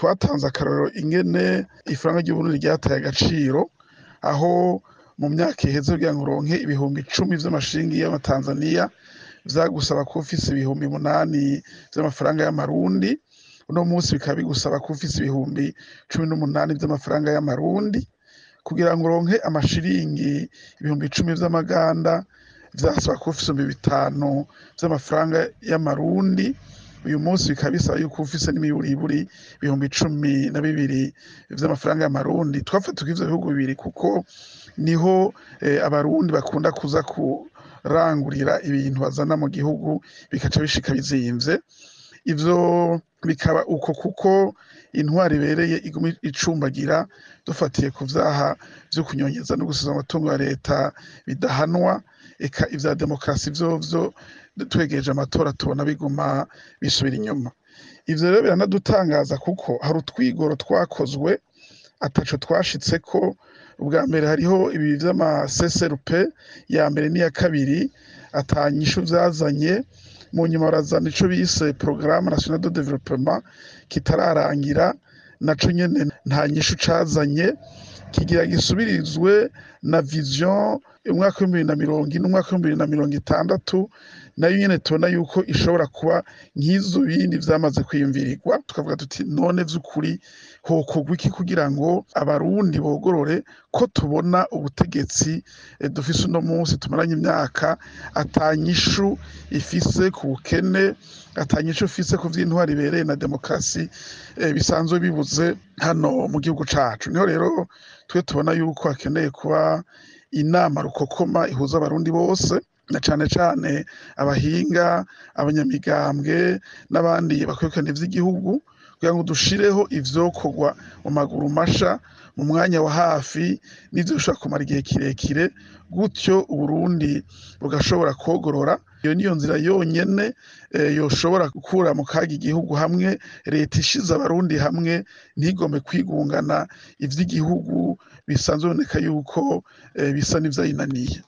twatanze akarorero ingene ifaranga ry'Uburundi ryataye agaciro aho mu myaka iheze kugira ngo uronke ibihumbi 10 vy'amashiringi y'amatanzaniya vyagusaba ko ufise ibihumbi 8 vy'amafaranga y'amarundi, uno munsi bikaba bigusaba ko ufise ibihumbi 18 vy'amafaranga y'amarundi. Kugira ngo uronke amashiringi ibihumbi 10 vy'amaganda vyasaba ko ufise 5 vy'amafaranga y'amarundi. Uyu munsi bikaba bisaba yuko ufise n'imiburiburi ibihumbi 12 vy'amafaranga y'amarundi. Twafata ivyo bihugu bibiri kuko niho abarundi bakunda kuza kurangurira ibintu bazana mu gihugu bikaca bishika bizimvye. Ivyo bikaba uko kuko intwari ibereye iguma icumbagira dufatiye ku vyaha vyo kunyonyeza no gusubiza amatungo ya leta bidahanwa, eka ivya demokarasi vyovyo twegereje amatora tubona biguma bisubira inyuma. Ivyo rero biranadutangaza kuko hari utwigoro twakozwe ataco twashitseko. Ubwa mbere hariho ibi vy'amaseserupe ya mbere n'iya kabiri atanyishu vyazanye, mu nyuma barazana ico bise programme national de développement kitararangira, naco nyene nta nyishu cazanye, kigira gisubirizwe na vision umwaka wa 2040 n'umwaka wa 2060, nayo nyene tubona yuko ishobora kuba nk'izo bindi vyamaze kwiyumvirirwa. Tukavuga tuti none vy'ukuri hokorwa iki kugira ngo abarundi bogorore ko tubona ubutegetsi dufise uno munsi tumaranye imyaka atanyishu ifise ku bukene, atanyishu ifise ku vy'intwari ibereye na demokarasi bisanzwe bibuze hano mu gihugu cacu. Niho rero twe tubona yuko hakeneye kuba inama rukokoma ihuza abarundi bose, na cane cane abahinga, abanyamigambwe n'abandi bakwirukana ivy'igihugu, kugira ngo dushireho ivyokorwa mu maguru masha mu mwanya wa hafi n'ivyo bishobora kumara igihe kirekire, gutyo Uburundi bugashobora kogorora. Iyo niyo nzira yonyene yoshobora gukura mu kaga igihugu hamwe leta ishize abarundi hamwe, ntigome kwigungana ivy'igihugu bisanzwe biboneka yuko bisa n'ivyayinaniye.